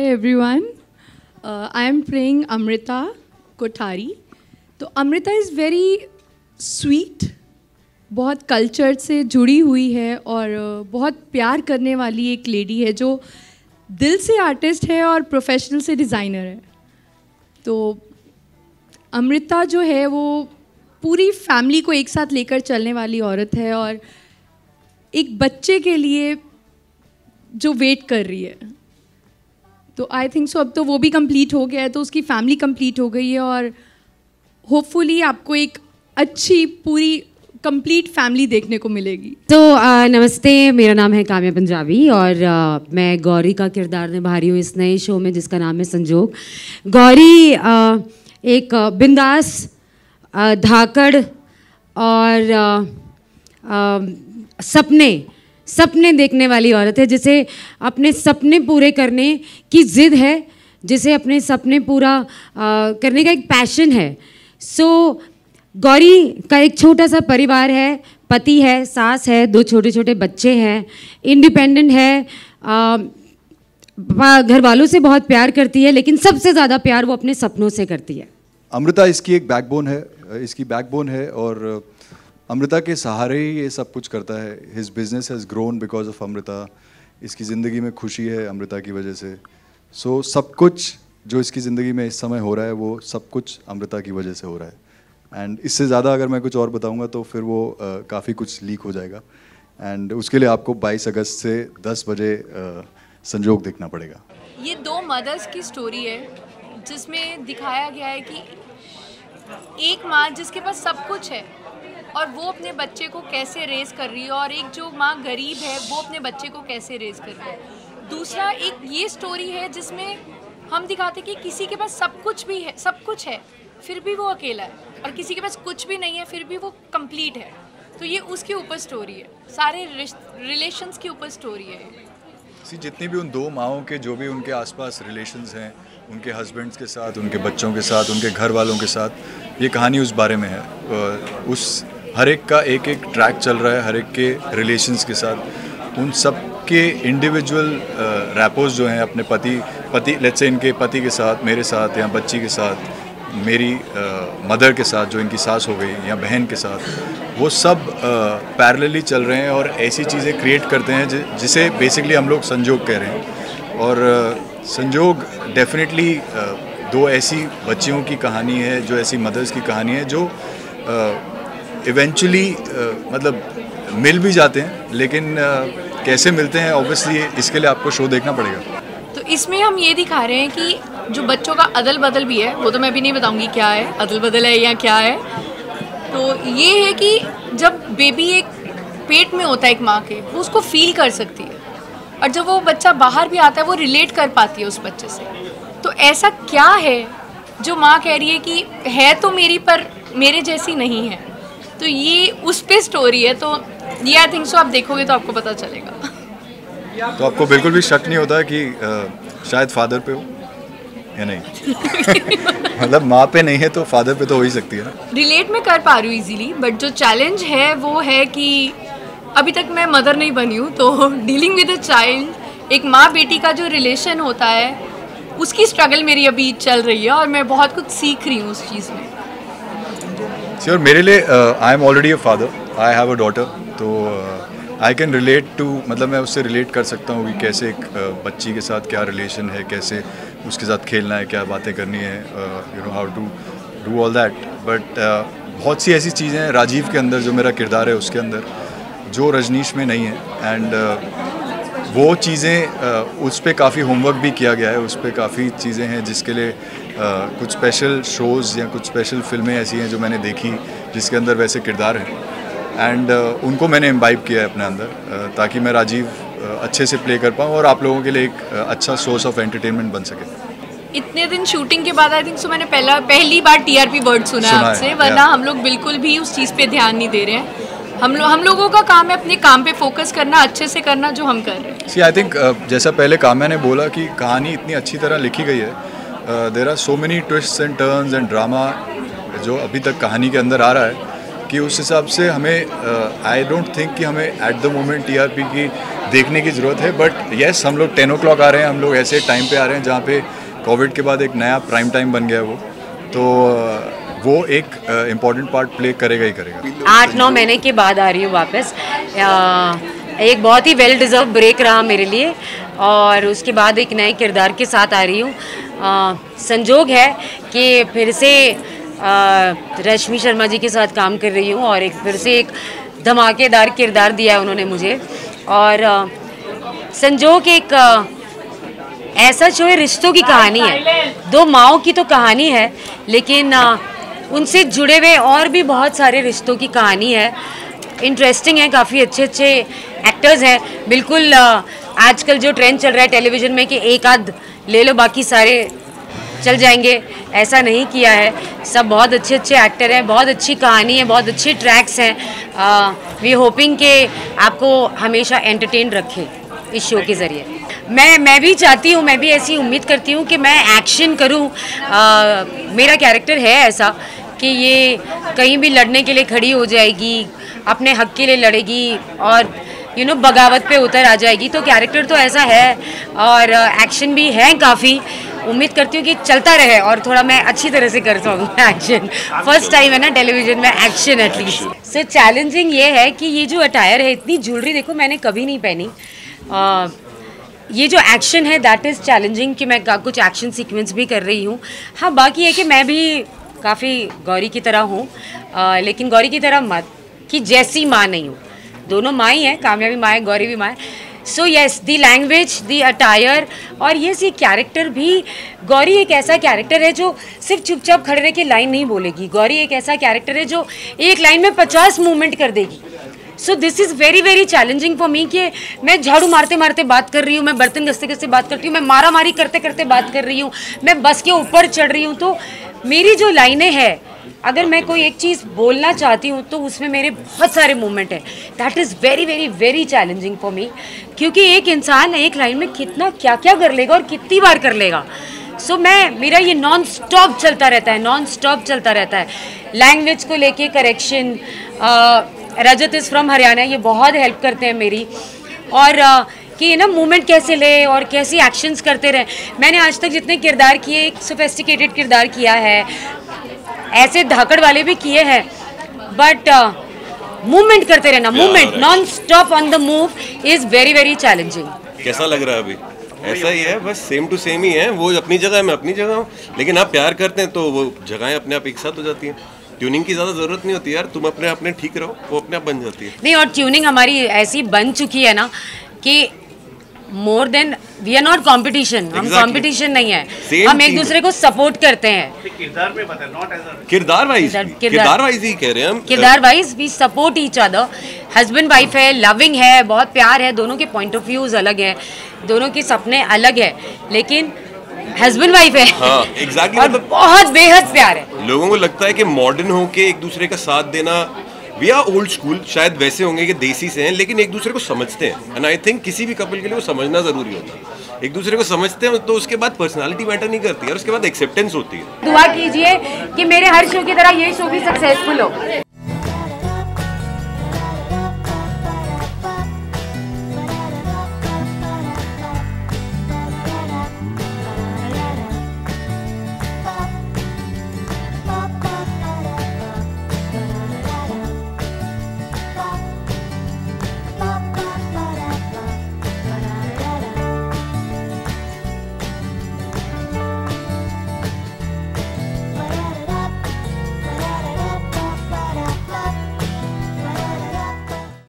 everyone. I am playing Amrita Kothari. तो Amrita is very sweet, बहुत culture से जुड़ी हुई है और बहुत प्यार करने वाली एक लेडी है जो दिल से आर्टिस्ट है और प्रोफेशनल से डिज़ाइनर है. तो अमृता जो है वो पूरी फैमिली को एक साथ लेकर चलने वाली औरत है और एक बच्चे के लिए जो वेट कर रही है. तो आई थिंक सो अब तो वो भी कंप्लीट हो गया है, तो उसकी फैमिली कंप्लीट हो गई है और होपफुली आपको एक अच्छी पूरी कंप्लीट फैमिली देखने को मिलेगी. तो नमस्ते, मेरा नाम है काम्या पंजाबी और मैं गौरी का किरदार निभा रही हूँ इस नए शो में जिसका नाम है संजोग. गौरी एक बिंदास, धाकड़ और सपने देखने वाली औरत है, जिसे अपने सपने पूरे करने की ज़िद है, जिसे अपने सपने पूरा करने का एक पैशन है. सो गौरी का एक छोटा सा परिवार है, पति है, सास है, 2 छोटे छोटे बच्चे हैं, इंडिपेंडेंट है, घर वालों से बहुत प्यार करती है, लेकिन सबसे ज़्यादा प्यार वो अपने सपनों से करती है. अमृता इसकी एक बैकबोन है और अमृता के सहारे ही ये सब कुछ करता है. His business has grown because of Amrita. इसकी ज़िंदगी में खुशी है अमृता की वजह से. सो सब कुछ जो इसकी ज़िंदगी में इस समय हो रहा है वो सब कुछ अमृता की वजह से हो रहा है. एंड इससे ज़्यादा अगर मैं कुछ और बताऊंगा तो फिर वो काफ़ी कुछ लीक हो जाएगा. एंड उसके लिए आपको 22 अगस्त से 10 बजे संजोग देखना पड़ेगा. ये 2 मदर्स की स्टोरी है जिसमें दिखाया गया है कि एक माँ जिसके पास सब कुछ है और वो अपने बच्चे को कैसे रेज़ कर रही है, और एक जो माँ गरीब है वो अपने बच्चे को कैसे रेज़ कर रही है. दूसरा एक ये स्टोरी है जिसमें हम दिखाते कि किसी के पास सब कुछ है फिर भी वो अकेला है, और किसी के पास कुछ भी नहीं है फिर भी वो कंप्लीट है. तो ये उसके ऊपर स्टोरी है, सारे रिलेशंस के ऊपर स्टोरी है. जितनी भी उन 2 माओं के जो भी उनके आसपास रिलेशंस हैं, उनके हस्बैंड्स के साथ, उनके बच्चों के साथ, उनके घर वालों के साथ, ये कहानी उस बारे में है. उस हर एक का एक ट्रैक चल रहा है, हर एक के रिलेशंस के साथ. उन सब के इंडिविजुअल रैपोज जो हैं अपने पति लेट्स से इनके पति के साथ, मेरे साथ, या बच्ची के साथ, मेरी मदर के साथ जो इनकी सास हो गई, या बहन के साथ, वो सब पैरेलली चल रहे हैं और ऐसी चीज़ें क्रिएट करते हैं जिसे बेसिकली हम लोग संजोग कह रहे हैं. और संजोग डेफिनेटली 2 ऐसी बच्चियों की कहानी है, जो ऐसी मदर्स की कहानी है जो इवेंचुअली मतलब मिल भी जाते हैं, लेकिन कैसे मिलते हैं ऑब्वियसली इसके लिए आपको शो देखना पड़ेगा. तो इसमें हम ये दिखा रहे हैं कि जो बच्चों का अदल बदल भी है, वो तो मैं भी नहीं बताऊंगी क्या है, अदल बदल है या क्या है. तो ये है कि जब बेबी एक पेट में होता है एक माँ के, वो उसको फील कर सकती है, और जब वो बच्चा बाहर भी आता है वो रिलेट कर पाती है उस बच्चे से. तो ऐसा क्या है जो माँ कह रही है कि है तो मेरी पर मेरे जैसी नहीं है. तो ये उस पे स्टोरी है. तो ये आई थिंक सो आप देखोगे तो आपको पता चलेगा. तो आपको बिल्कुल भी शक नहीं होता कि शायद फादर पे हो या नहीं? मतलब माँ पे नहीं है तो फादर पे तो हो ही सकती है ना. रिलेट में कर पा रही हूँ इजीली, बट जो चैलेंज है वो है कि अभी तक मैं मदर नहीं बनी हूँ, तो डीलिंग विद अ चाइल्ड, एक माँ बेटी का जो रिलेशन होता है उसकी स्ट्रगल मेरी अभी चल रही है और मैं बहुत कुछ सीख रही हूँ उस चीज़ में. श्योर, मेरे लिए I am already a father, I have a daughter, तो आई कैन रिलेट टू, मतलब मैं उससे रिलेट कर सकता हूँ कि कैसे एक बच्ची के साथ क्या रिलेशन है, कैसे उसके साथ खेलना है, क्या बातें करनी है, you know how to do all that. But बहुत सी ऐसी चीज़ें हैं राजीव के अंदर, जो मेरा किरदार है उसके अंदर, जो रजनीश में नहीं है. एंड वो चीज़ें उस पर काफ़ी होमवर्क भी किया गया है, उस पर काफ़ी चीज़ें हैं जिसके लिए कुछ स्पेशल शोज़ या कुछ स्पेशल फिल्में ऐसी हैं जो मैंने देखी जिसके अंदर वैसे किरदार हैं. एंड उनको मैंने इम्बाइब किया है अपने अंदर, ताकि मैं राजीव अच्छे से प्ले कर पाऊँ और आप लोगों के लिए एक अच्छा सोर्स ऑफ एंटरटेनमेंट बन सके. इतने दिन शूटिंग के बाद आई थिंक सो मैंने पहली बार TRP वर्ड सुना है आपसे, वरना हम लोग बिल्कुल भी उस चीज़ पे ध्यान नहीं दे रहे हैं. हम लोगों का काम है अपने काम पे फोकस करना, अच्छे से करना जो हम कर रहे हैं. सी आई थिंक जैसा पहले काम्या ने बोला कि कहानी इतनी अच्छी तरह लिखी गई है, there are so many twists and turns and drama जो अभी तक कहानी के अंदर आ रहा है, कि उस हिसाब से हमें आई डोंट थिंक कि हमें एट द मोमेंट TRP की देखने की ज़रूरत है। बट येस, हम लोग 10 o'clock आ रहे हैं, हम लोग ऐसे टाइम पे आ रहे हैं जहाँ पे कोविड के बाद एक नया प्राइम टाइम बन गया है वो एक इम्पॉर्टेंट पार्ट प्ले करेगा ही करेगा। 8-9 महीने के बाद आ रही हूँ वापस। एक बहुत ही वेल डिज़र्व ब्रेक रहा मेरे लिए और उसके बाद एक नए किरदार के साथ आ रही हूँ। संजोग है कि फिर से रश्मि शर्मा जी के साथ काम कर रही हूँ और फिर से एक धमाकेदार किरदार दिया है उन्होंने मुझे। और संजोग एक ऐसा शो है, रिश्तों की कहानी है, 2 माँओं की तो कहानी है, लेकिन उनसे जुड़े हुए और भी बहुत सारे रिश्तों की कहानी है। इंटरेस्टिंग है, काफ़ी अच्छे अच्छे एक्टर्स हैं। बिल्कुल आजकल जो ट्रेंड चल रहा है टेलीविज़न में कि एक आध ले लो बाकी सारे चल जाएंगे, ऐसा नहीं किया है। सब बहुत अच्छे अच्छे एक्टर हैं, बहुत अच्छी कहानी है, बहुत अच्छे ट्रैक्स हैं। वी होपिंग कि आपको हमेशा एंटरटेन रखें इस शो के ज़रिए। मैं भी चाहती हूँ, मैं भी ऐसी उम्मीद करती हूँ कि मैं एक्शन करूँ। मेरा कैरेक्टर है ऐसा कि ये कहीं भी लड़ने के लिए खड़ी हो जाएगी, अपने हक के लिए लड़ेगी और बगावत पे उतर आ जाएगी। तो कैरेक्टर तो ऐसा है और एक्शन भी है काफ़ी। उम्मीद करती हूँ कि चलता रहे और थोड़ा मैं अच्छी तरह से कर सकूँ एक्शन। फर्स्ट टाइम है ना टेलीविज़न में एक्शन एटलीस्ट। सो चैलेंजिंग ये है कि ये जो अटायर है, इतनी ज्वेलरी देखो मैंने कभी नहीं पहनी। ये जो एक्शन है दैट इज़ चैलेंजिंग कि मैं कुछ एक्शन सीक्वेंस भी कर रही हूँ। हाँ, बाकी है कि मैं भी काफ़ी गौरी की तरह हूँ, लेकिन गौरी की तरह मत कि जैसी माँ नहीं हूँ। दोनों माँ ही हैं, कामयाबी माँ है, गौरी भी माँ है। सो येस, दी लैंग्वेज, दी अटायर और ये कैरेक्टर भी, गौरी एक ऐसा कैरेक्टर है जो सिर्फ चुपचाप खड़े रह के लाइन नहीं बोलेगी। गौरी एक ऐसा कैरेक्टर है जो एक लाइन में 50 मूवमेंट कर देगी। So this is very very challenging for me कि मैं झाड़ू मारते मारते बात कर रही हूँ, मैं बर्तन घसते घसते बात करती हूँ, मैं मारा मारी करते करते बात कर रही हूँ, मैं बस के ऊपर चढ़ रही हूँ। तो मेरी जो लाइनें हैं, अगर मैं कोई एक चीज़ बोलना चाहती हूँ तो उसमें मेरे बहुत सारे मूवमेंट हैं। That is very very very challenging for me, क्योंकि एक इंसान एक लाइन में कितना क्या क्या कर लेगा और कितनी बार कर लेगा। सो मेरा ये नॉन स्टॉप चलता रहता है, नॉन स्टॉप चलता रहता है। लैंग्वेज को लेके correction, Rajat is from Haryana, ये बहुत हेल्प करते हैं मेरी। और कि ना मूवमेंट कैसे ले और कैसे एक्शंस करते रहे। मैंने आज तक जितने किरदार किए, एक सोफिस्टिकेटेड किरदार किया है, ऐसे धाकड़ वाले भी किए हैं, बट मूवमेंट करते रहना, movement non stop on the move is very very challenging. कैसा लग रहा है अभी? ऐसा ही है, बस सेम टू सेम ही है। वो अपनी जगह है, मैं अपनी जगह हूँ, लेकिन आप प्यार करते हैं तो वो जगहें अपने आप एक साथ हो जाती हैं। ट्यूनिंग की ज़्यादा ज़रूरत नहीं होती यार, तुम अपने ठीक रहो, वो अपने आप बन जाती है। नहीं, और ट्यूनिंग हमारी ऐसी बन चुकी है ना कि more than we are not competition. हम कॉम्पिटिशन नहीं है, हम एक दूसरे को सपोर्ट करते हैं। किरदार में पता है, नॉट एज अ किरदार वाइज ही कह रहे हैं हम। किरदार wise we support each other. Husband wife है, लविंग है, बहुत प्यार है, दोनों के पॉइंट ऑफ व्यूज अलग है, दोनों के सपने अलग है, लेकिन हस्बैंड वाइफ है। हाँ, एग्जैक्टली। और बहुत बेहद प्यार है। लोगों को लगता है कि मॉडर्न होके एक दूसरे का साथ देना, वी आर ओल्ड स्कूल, शायद वैसे होंगे कि देसी से हैं, लेकिन एक दूसरे को समझते हैं। एंड आई थिंक किसी भी कपल के लिए वो समझना जरूरी होता है। एक दूसरे को समझते हैं तो उसके बाद पर्सनालिटी मैटर नहीं करती है, और उसके बाद एक्सेप्टेंस होती है। दुआ कीजिए कि मेरे हर शो की तरह ये शो भी सक्सेसफुल हो।